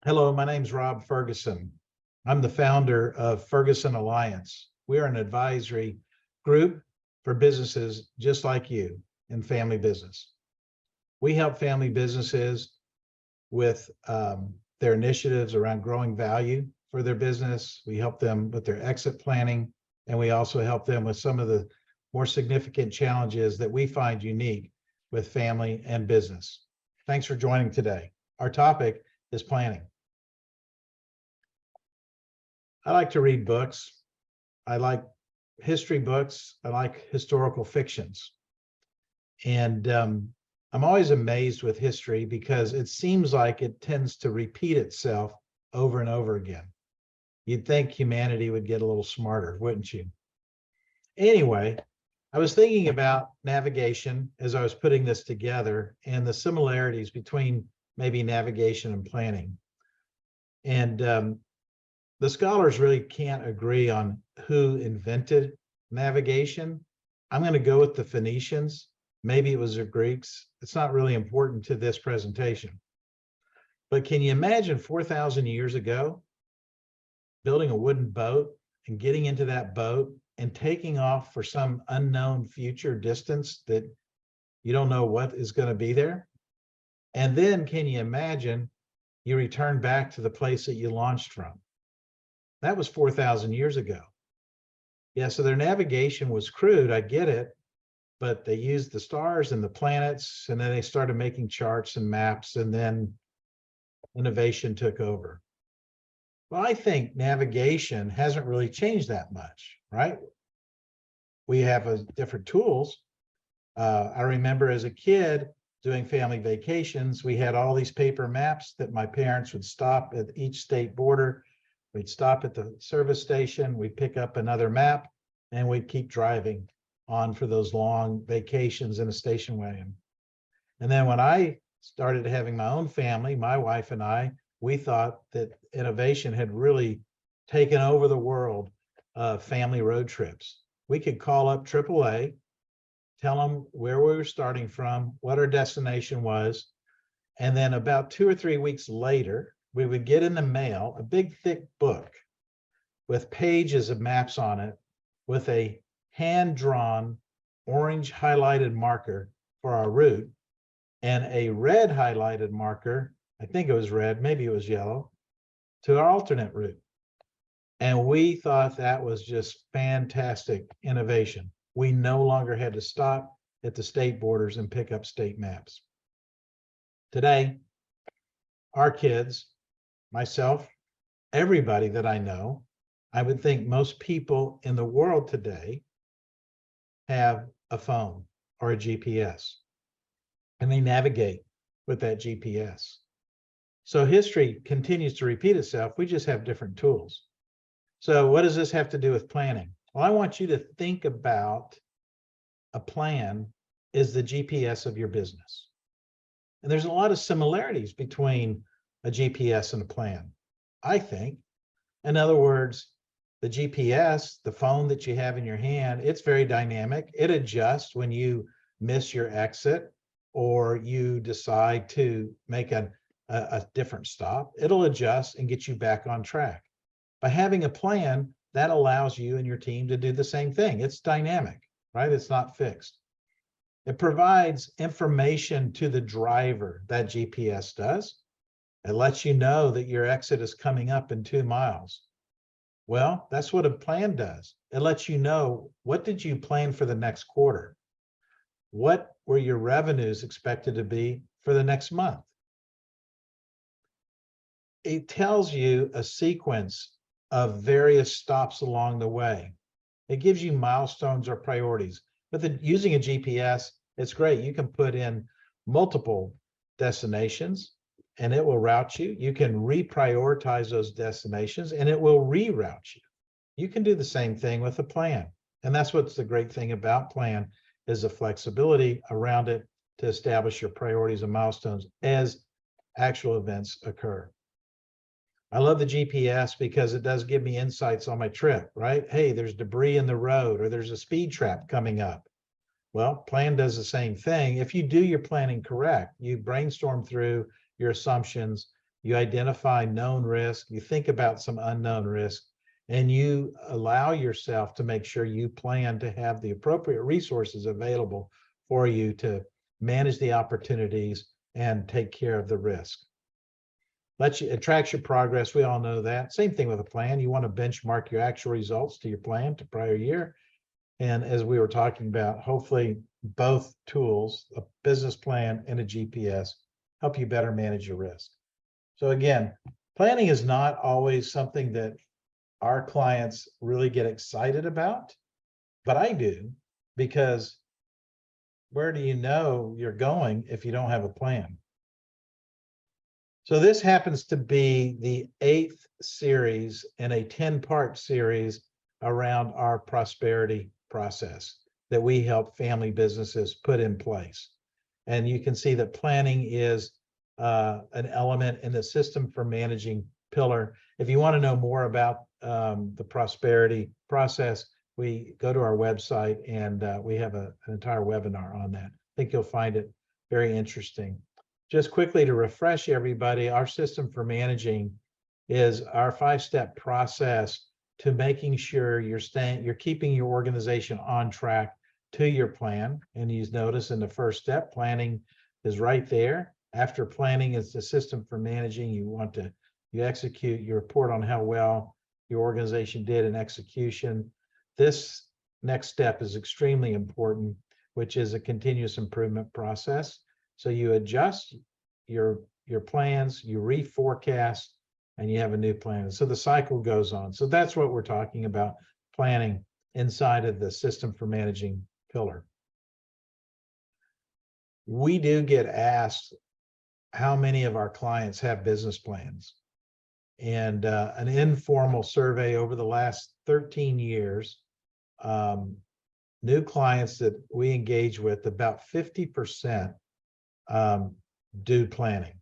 Hello, my name's Rob Ferguson. I'm the founder of Ferguson Alliance. We are an advisory group for businesses just like you in family business. We help family businesses with their initiatives around growing value for their business. We help them with their exit planning, and we also help them with some of the more significant challenges that we find unique with family and business. Thanks for joining today. Our topic is planning. I like to read books. I like history books. I like historical fictions. And I'm always amazed with history because it seems like it tends to repeat itself over and over again. You'd think humanity would get a little smarter, wouldn't you? Anyway, I was thinking about navigation as I was putting this together and the similarities between maybe navigation and planning. And the scholars really can't agree on who invented navigation. I'm going to go with the Phoenicians. Maybe it was the Greeks. It's not really important to this presentation. But can you imagine 4,000 years ago, building a wooden boat and getting into that boat and taking off for some unknown future distance that you don't know what is going to be there? And then can you imagine you return back to the place that you launched from? That was 4,000 years ago. Yeah, so their navigation was crude, I get it, but they used the stars and the planets, and then they started making charts and maps, and then innovation took over. Well, I think navigation hasn't really changed that much, right? We have different tools. I remember as a kid doing family vacations, we had all these paper maps that my parents would stop at each state border. We'd stop at the service station, we'd pick up another map, and we'd keep driving on for those long vacations in a station wagon. And then when I started having my own family, my wife and I, we thought that innovation had really taken over the world of family road trips. We could call up AAA, tell them where we were starting from, what our destination was, and then about 2 or 3 weeks later, we would get in the mail a big thick book with pages of maps on it with a hand-drawn orange highlighted marker for our route and a red highlighted marker, I think it was red, maybe it was yellow, to our alternate route. And we thought that was just fantastic innovation. We no longer had to stop at the state borders and pick up state maps. Today, our kids, myself, everybody that I know, I would think most people in the world today have a phone or a GPS, and they navigate with that GPS. So history continues to repeat itself. We just have different tools. So what does this have to do with planning? Well, I want you to think about a plan is the GPS of your business. And there's a lot of similarities between a GPS and a plan, I think. In other words, the GPS, the phone that you have in your hand, it's very dynamic. It adjusts when you miss your exit or you decide to make a different stop. It'll adjust and get you back on track. By having a plan, that allows you and your team to do the same thing. It's dynamic, right? It's not fixed. It provides information to the driver, that GPS does. It lets you know that your exit is coming up in 2 miles. Well, that's what a plan does. It lets you know, what did you plan for the next quarter? What were your revenues expected to be for the next month? It tells you a sequence of various stops along the way. It gives you milestones or priorities. But using a GPS, it's great. You can put in multiple destinations and it will route you. You can reprioritize those destinations and it will reroute you. You can do the same thing with a plan. And that's what's the great thing about plan, is the flexibility around it to establish your priorities and milestones as actual events occur. I love the GPS because it does give me insights on my trip, right? Hey, there's debris in the road or there's a speed trap coming up. Well, plan does the same thing. If you do your planning correct, you brainstorm through your assumptions you identify known risk, you think about some unknown risk, and you allow yourself to make sure you plan to have the appropriate resources available for you to manage the opportunities and take care of the risk. It tracks your progress. We all know that. Same thing with a plan. You want to benchmark your actual results to your plan to prior year. And as we were talking about, hopefully both tools, a business plan and a GPS, help you better manage your risk. So again, planning is not always something that our clients really get excited about, but I do, because where do you know you're going if you don't have a plan? So this happens to be the 8th series in a 10-part series around our prosperity process that we help family businesses put in place. And you can see that planning is an element in the system for managing pillar. If you want to know more about the prosperity process, we go to our website and we have an entire webinar on that. I think you'll find it very interesting. Just quickly to refresh everybody, our system for managing is our 5-step process to making sure you're keeping your organization on track to your plan. And you notice in the first step, planning is right there. After planning is the system for managing. You execute, you report on how well your organization did in execution. This next step is extremely important, which is a continuous improvement process. So you adjust your plans, you reforecast, and you have a new plan. So the cycle goes on. So that's what we're talking about, planning inside of the system for managing pillar. We do get asked how many of our clients have business plans. And an informal survey over the last 13 years, new clients that we engage with, about 50% do planning.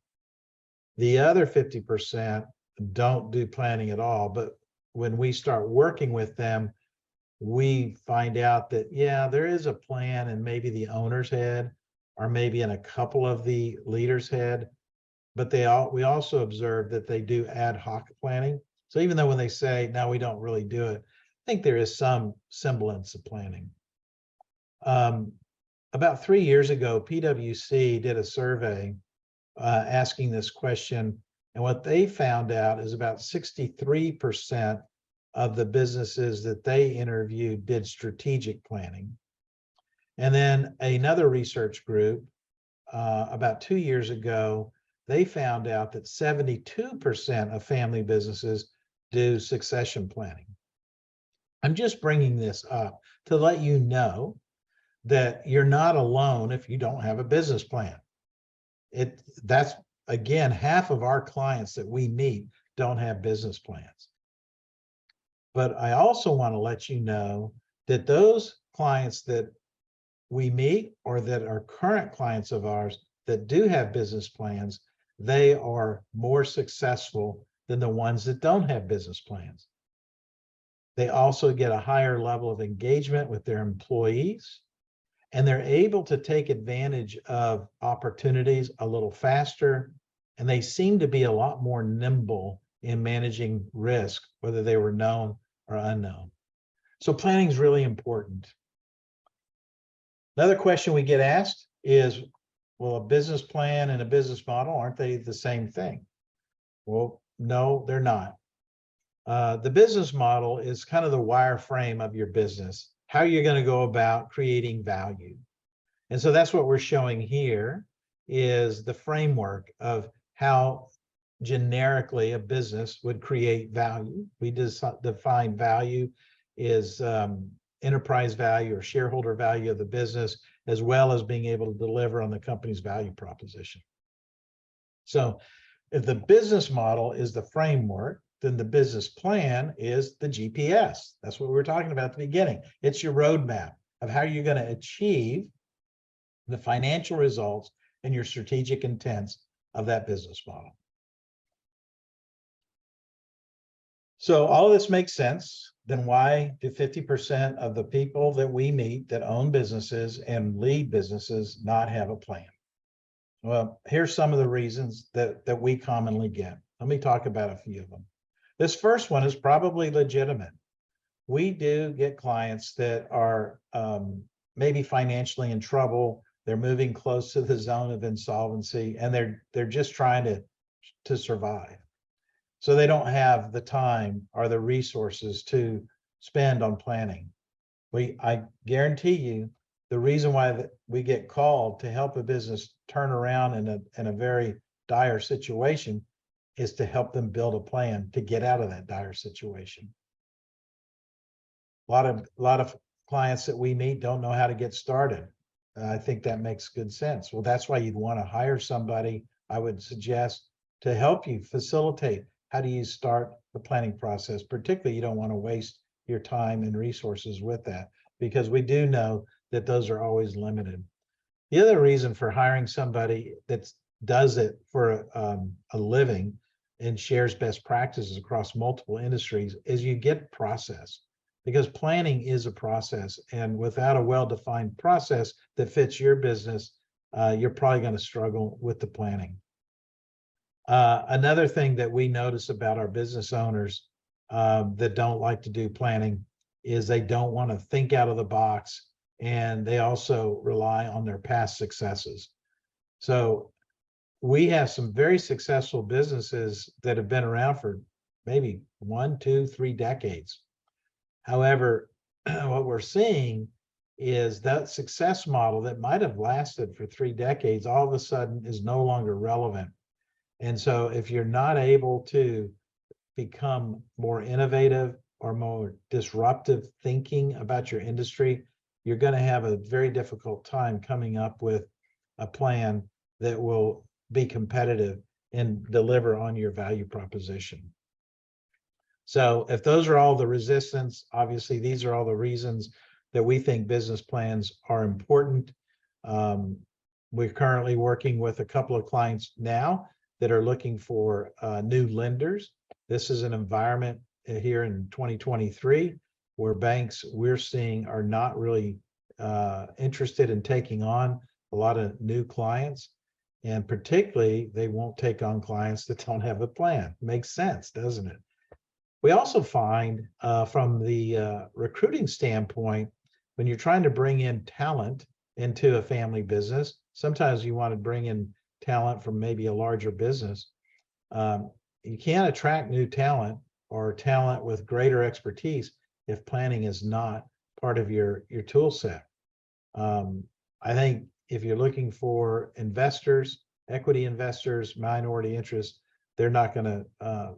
The other 50% don't do planning at all. But when we start working with them, we find out that, yeah, there is a plan in maybe the owner's head, or maybe in a couple of the leaders' head. But we also observe that they do ad hoc planning. So even though when they say, no, we don't really do it, I think there is some semblance of planning. About 3 years ago, PwC did a survey asking this question. And what they found out is about 63% of the businesses that they interviewed did strategic planning. And then another research group, about 2 years ago, they found out that 72% of family businesses do succession planning. I'm just bringing this up to let you know that you're not alone if you don't have a business plan. That's, again, half of our clients that we meet don't have business plans. But I also want to let you know that those clients that we meet or that are current clients of ours that do have business plans, they are more successful than the ones that don't have business plans. They also get a higher level of engagement with their employees, and they're able to take advantage of opportunities a little faster, and they seem to be a lot more nimble in managing risk, whether they were known or unknown. So planning is really important. Another question we get asked is, well, a business plan and a business model, aren't they the same thing? Well, no, they're not. The business model is kind of the wireframe of your business, how you're going to go about creating value. And so that's what we're showing here, is the framework of how generically a business would create value. We define value is enterprise value or shareholder value of the business, as well as being able to deliver on the company's value proposition. So if the business model is the framework, then the business plan is the GPS. That's what we were talking about at the beginning. It's your roadmap of how you're going to achieve the financial results and your strategic intents of that business model. So all of this makes sense. Then why do 50% of the people that we meet that own businesses and lead businesses not have a plan? Well, here's some of the reasons that we commonly get. Let me talk about a few of them. This first one is probably legitimate. We do get clients that are maybe financially in trouble. They're moving close to the zone of insolvency, and they're just trying to survive. So they don't have the time or the resources to spend on planning. I guarantee you, the reason why we get called to help a business turn around in a very dire situation is to help them build a plan to get out of that dire situation. A lot of clients that we meet don't know how to get started. I think that makes good sense. Well, that's why you'd want to hire somebody, I would suggest, to help you facilitate. How do you start the planning process? Particularly, you don't want to waste your time and resources with that, because we do know that those are always limited. The other reason for hiring somebody that does it for a living and shares best practices across multiple industries is you get process, because planning is a process, and without a well-defined process that fits your business, you're probably going to struggle with the planning. Another thing that we notice about our business owners that don't like to do planning is they don't want to think out of the box, and they also rely on their past successes. So we have some very successful businesses that have been around for maybe 1, 2, 3 decades. However, what we're seeing is that success model that might have lasted for 3 decades all of a sudden is no longer relevant. And so if you're not able to become more innovative or more disruptive thinking about your industry, you're going to have a very difficult time coming up with a plan that will be competitive and deliver on your value proposition. So if those are all the resistance, obviously these are all the reasons that we think business plans are important. We're currently working with a couple of clients now that are looking for new lenders. This is an environment here in 2023 where banks we're seeing are not really interested in taking on a lot of new clients. And particularly, they won't take on clients that don't have a plan. Makes sense, doesn't it? We also find from the recruiting standpoint, when you're trying to bring in talent into a family business, sometimes you want to bring in talent from maybe a larger business. You can't attract new talent or talent with greater expertise if planning is not part of your tool set. I think if you're looking for investors, equity investors, minority interests, they're not going to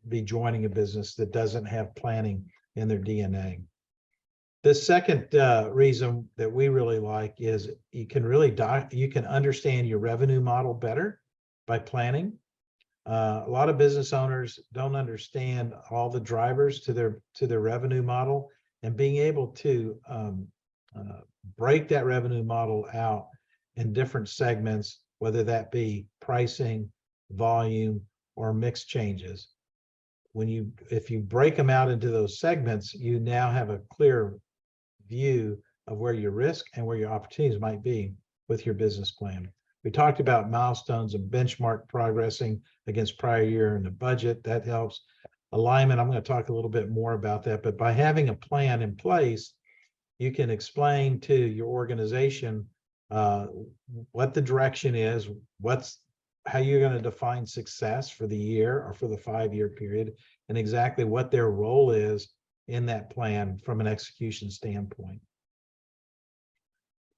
be joining a business that doesn't have planning in their DNA. The second reason that we really like is you can understand your revenue model better by planning. A lot of business owners don't understand all the drivers to their revenue model, and being able to break that revenue model out in different segments, whether that be pricing, volume, or mix changes. If you break them out into those segments, you now have a clear view of where your risk and where your opportunities might be with your business plan. We talked about milestones and benchmark progressing against prior year in the budget. That helps. Alignment, I'm going to talk a little bit more about that, but by having a plan in place, you can explain to your organization what the direction is, how you're going to define success for the year or for the 5-year period, and exactly what their role is in that plan from an execution standpoint.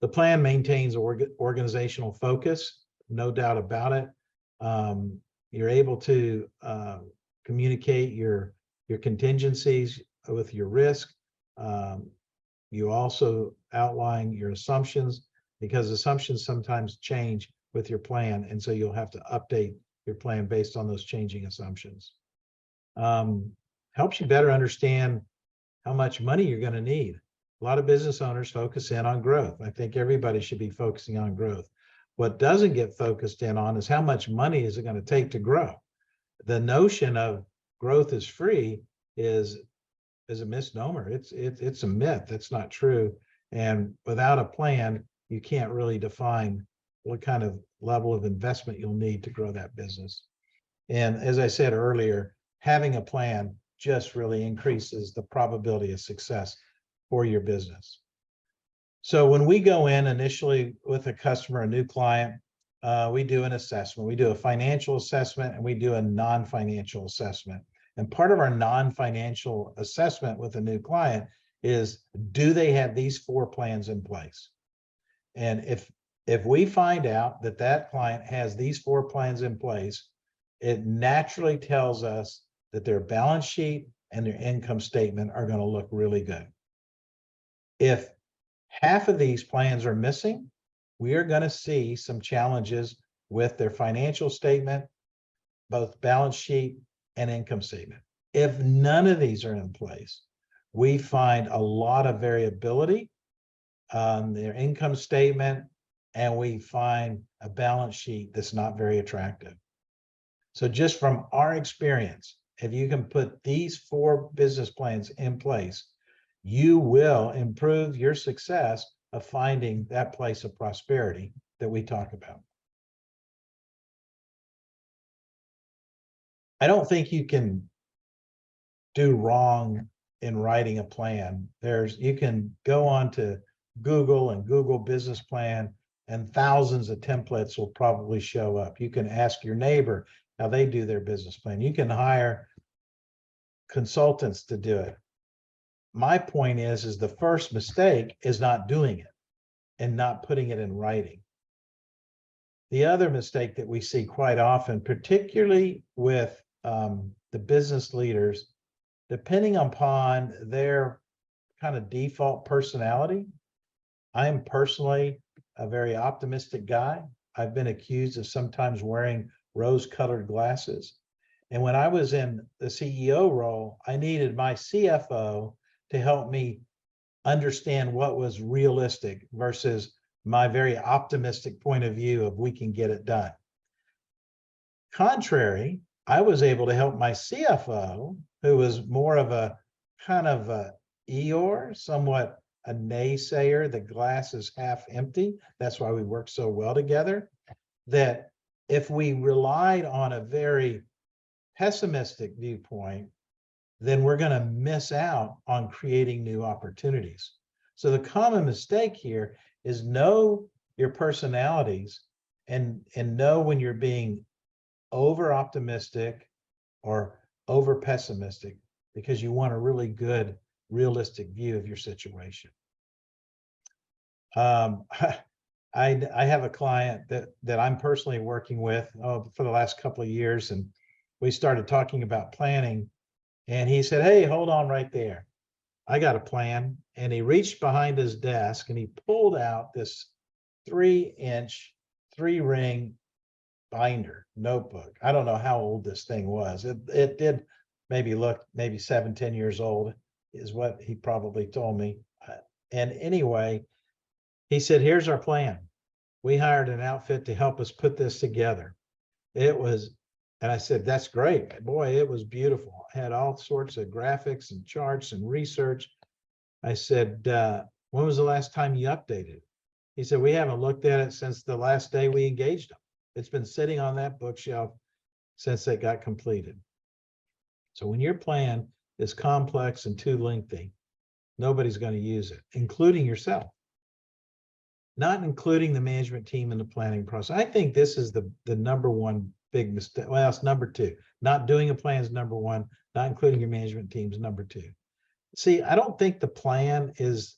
The plan maintains organizational focus, no doubt about it. You're able to communicate your contingencies with your risk. You also outline your assumptions, because assumptions sometimes change with your plan, and so you'll have to update your plan based on those changing assumptions. Helps you better understand how much money you're going to need. A lot of business owners focus in on growth. I think everybody should be focusing on growth. What doesn't get focused in on is how much money is it going to take to grow. The notion of growth is free is a misnomer. It's a myth. That's not true. And without a plan, you can't really define what kind of level of investment you'll need to grow that business. And as I said earlier, having a plan just really increases the probability of success for your business. So when we go in initially with a customer, a new client, we do an assessment. We do a financial assessment and we do a non-financial assessment. And part of our non-financial assessment with a new client is, do they have these 4 plans in place? And if we find out that that client has these 4 plans in place, it naturally tells us that their balance sheet and their income statement are going to look really good. If half of these plans are missing, we are going to see some challenges with their financial statement, both balance sheet and income statement. If none of these are in place, we find a lot of variability on their income statement, and we find a balance sheet that's not very attractive. So just from our experience, if you can put these 4 business plans in place, you will improve your success of finding that place of prosperity that we talk about. I don't think you can do wrong in writing a plan. You can go on to Google and Google business plan, and thousands of templates will probably show up. You can ask your neighbor how they do their business plan. You can hire consultants to do it. My point is the first mistake is not doing it and not putting it in writing. The other mistake that we see quite often, particularly with the business leaders, depending upon their kind of default personality. I am personally a very optimistic guy. I've been accused of sometimes wearing rose-colored glasses. And when I was in the CEO role, I needed my CFO to help me understand what was realistic versus my very optimistic point of view of we can get it done. Contrary, I was able to help my CFO, who was more of a kind of a Eeyore, somewhat a naysayer, the glass is half empty. That's why we work so well together. That if we relied on a very pessimistic viewpoint, then we're going to miss out on creating new opportunities. So the common mistake here is know your personalities and know when you're being over optimistic or over pessimistic, because you want a really good, realistic view of your situation. I have a client that I'm personally working with for the last couple of years, and we started talking about planning, and he said, "Hey, hold on right there. I got a plan." And he reached behind his desk and he pulled out this 3-inch, 3-ring binder notebook. I don't know how old this thing was. It did maybe look maybe 7-10 years old is what he probably told me. And anyway, he said, "Here's our plan. We hired an outfit to help us put this together." It was, and I said, "That's great. Boy, it was beautiful. It had all sorts of graphics and charts and research." I said, "When was the last time you updated?" He said, "We haven't looked at it since the last day we engaged them. It's been sitting on that bookshelf since it got completed." So when your plan is complex and too lengthy, nobody's going to use it, including yourself. Not including the management team in the planning process. I think this is the number one big mistake. Well, it's number 2. Not doing a plan is number 1. Not including your management team is number 2. See, I don't think the plan is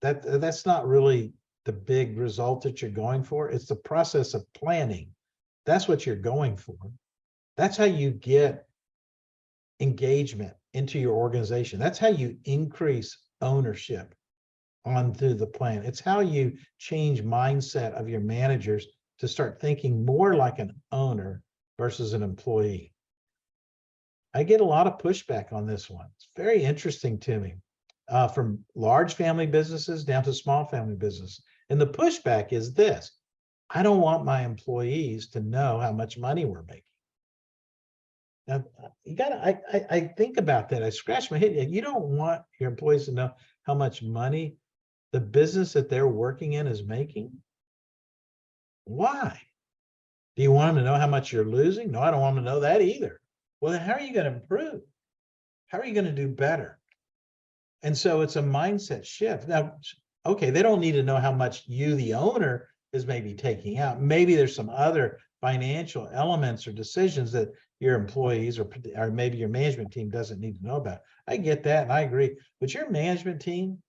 that's not really the big result that you're going for. It's the process of planning. That's what you're going for. That's how you get engagement into your organization. That's how you increase ownership onto the plan. It's how you change mindset of your managers to start thinking more like an owner versus an employee. I get a lot of pushback on this one. It's very interesting to me, from large family businesses down to small family business. And the pushback is this: I don't want my employees to know how much money we're making. Now, you gotta, I think about that. I scratch my head. You don't want your employees to know how much money the business that they're working in is making. Why? Do you want them to know how much you're losing? No, I don't want them to know that either. Well, then how are you going to improve? How are you going to do better? And so it's a mindset shift. Now, okay, they don't need to know how much you, the owner, is maybe taking out. Maybe there's some other financial elements or decisions that your employees or maybe your management team doesn't need to know about. I get that and I agree. But your management team,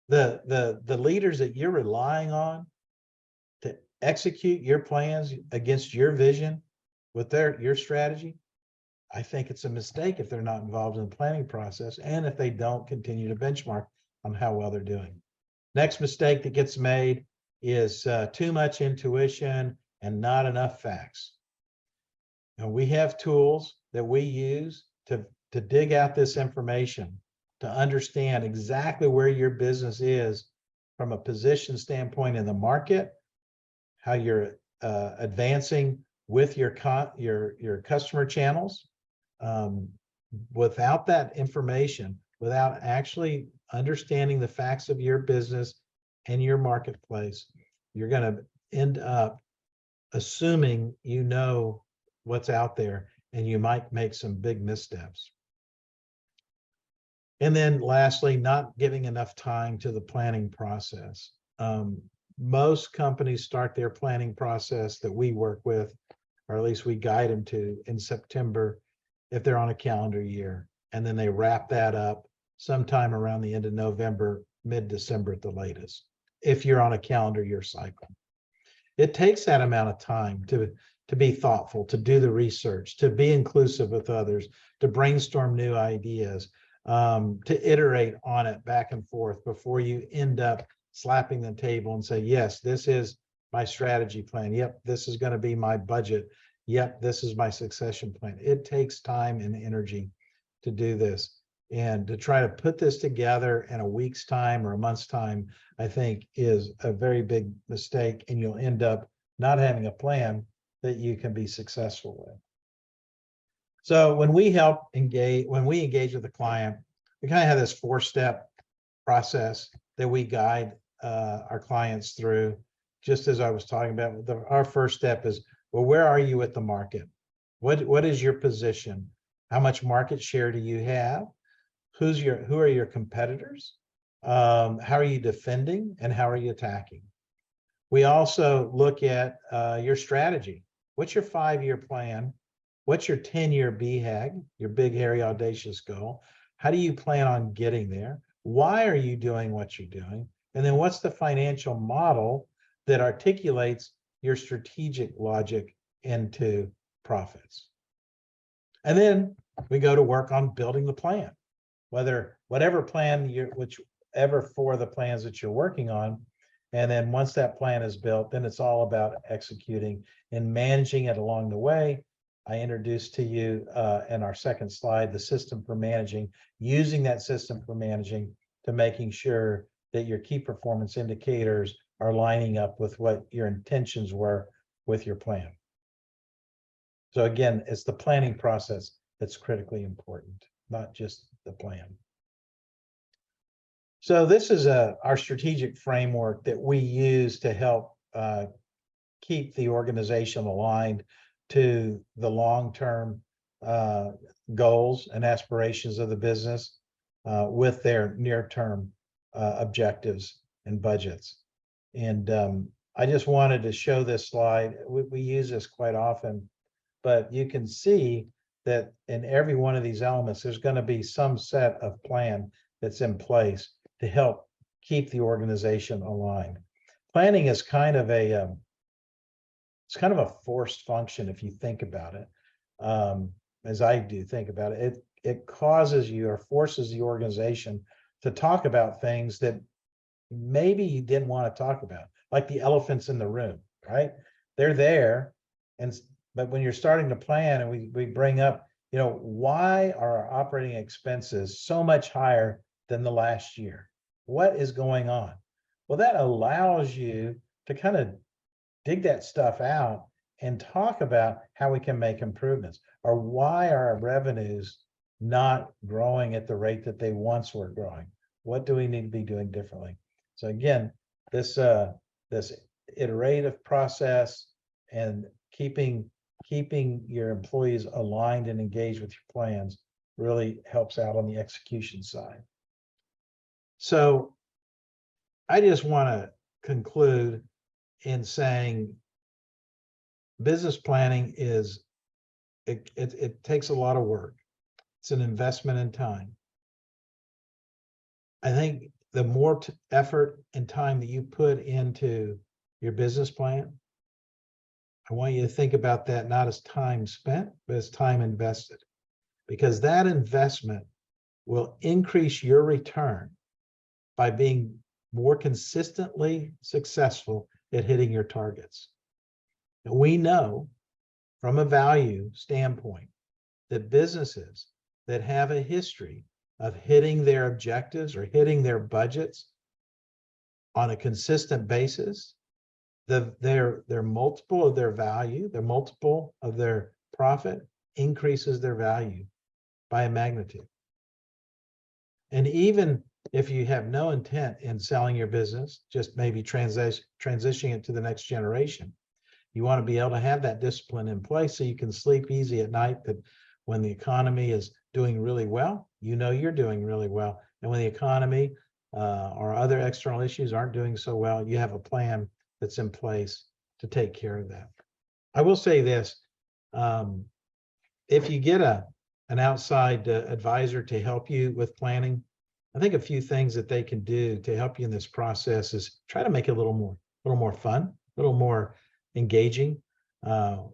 the leaders that you're relying on to execute your plans against your vision with your strategy, I think it's a mistake if they're not involved in the planning process and if they don't continue to benchmark on how well they're doing. Next mistake that gets made is too much intuition and not enough facts. And we have tools that we use to dig out this information, to understand exactly where your business is from a position standpoint in the market, how you're advancing with your customer channels. Without that information, without actually understanding the facts of your business and your marketplace, you're going to end up assuming you know what's out there, and you might make some big missteps. And then lastly, not giving enough time to the planning process. Most companies start their planning process that we work with, or at least we guide them to, in September, if they're on a calendar year. And then they wrap that up sometime around the end of November, mid-December at the latest, if you're on a calendar year cycle. It takes that amount of time to be thoughtful, to do the research, to be inclusive with others, to brainstorm new ideas, to iterate on it back and forth before you end up slapping the table and say, yes, this is my strategy plan. Yep, this is going to be my budget. Yep, this is my succession plan. It takes time and energy to do this. And to try to put this together in a week's time or a month's time, I think is a very big mistake. And you'll end up not having a plan that you can be successful with. So when we engage with a client, we kind of have this 4-step process that we guide our clients through. Just as I was talking about, our first step is, well, where are you at the market? What is your position? How much market share do you have? Who are your competitors? How are you defending and how are you attacking? We also look at your strategy. What's your 5-year plan? What's your 10-year BHAG, your big, hairy, audacious goal? How do you plan on getting there? Why are you doing what you're doing? And then what's the financial model that articulates your strategic logic into profits? And then we go to work on building the plan, whatever plan whichever 4 of the plans that you're working on. And then once that plan is built, then it's all about executing and managing it along the way. I introduced to you in our second slide, the system for managing, using that system for managing to making sure that your key performance indicators are lining up with what your intentions were with your plan. So again, it's the planning process that's critically important, not just the plan. So this is our strategic framework that we use to help keep the organization aligned to the long-term goals and aspirations of the business with their near-term objectives and budgets. And I just wanted to show this slide. We use this quite often, but you can see that in every one of these elements, there's going to be some set of plan that's in place to help keep the organization aligned. Planning is kind of a forced function if you think about it, as I do think about it. It causes you or forces the organization to talk about things that maybe you didn't want to talk about, like the elephants in the room, right? They're there, but when you're starting to plan and we bring up, why are our operating expenses so much higher than the last year? What is going on? Well, that allows you to kind of dig that stuff out and talk about how we can make improvements, or why are our revenues not growing at the rate that they once were growing? What do we need to be doing differently? So again, this iterative process and keeping your employees aligned and engaged with your plans really helps out on the execution side. So I just want to conclude in saying business planning is, it takes a lot of work. It's an investment in time. I think the more effort and time that you put into your business plan, I want you to think about that not as time spent, but as time invested, because that investment will increase your return by being more consistently successful at hitting your targets. And we know from a value standpoint that businesses that have a history of hitting their objectives or hitting their budgets on a consistent basis, their multiple of their value, their multiple of their profit increases their value by a magnitude. And even if you have no intent in selling your business, just maybe transitioning it to the next generation, you want to be able to have that discipline in place so you can sleep easy at night, that when the economy is doing really well, you know you're doing really well. And when the economy or other external issues aren't doing so well, you have a plan that's in place to take care of that. I will say this, if you get an outside advisor to help you with planning, I think a few things that they can do to help you in this process is try to make it a little more fun, a little more engaging.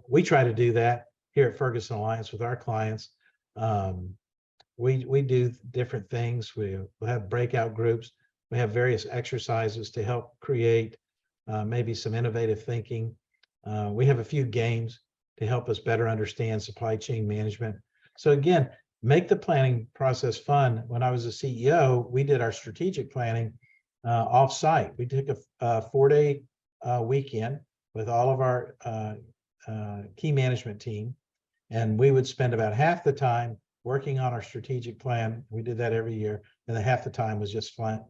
We try to do that here at Ferguson Alliance with our clients. We do different things. We'll have breakout groups. We have various exercises to help create maybe some innovative thinking. We have a few games to help us better understand supply chain management. So again, make the planning process fun. When I was a CEO, we did our strategic planning off-site. We took a 4-day weekend with all of our key management team, and we would spend about half the time working on our strategic plan. We did that every year, and the half the time was just fun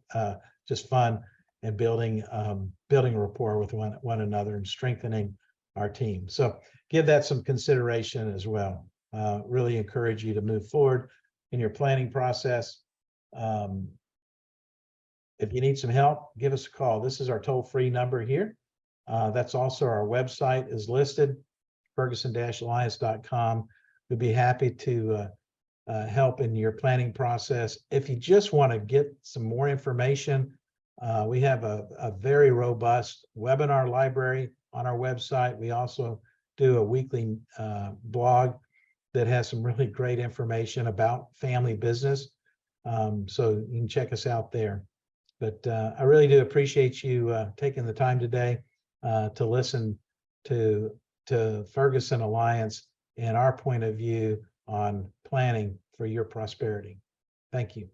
and building a rapport with one another and strengthening our team. So give that some consideration as well. Really encourage you to move forward in your planning process. If you need some help, give us a call. This is our toll-free number here. That's also our website is listed, ferguson-alliance.com. We'd be happy to help in your planning process. If you just want to get some more information, we have a very robust webinar library on our website. We also do a weekly blog that has some really great information about family business. So you can check us out there. But I really do appreciate you taking the time today to listen to Ferguson Alliance and our point of view on planning for your prosperity. Thank you.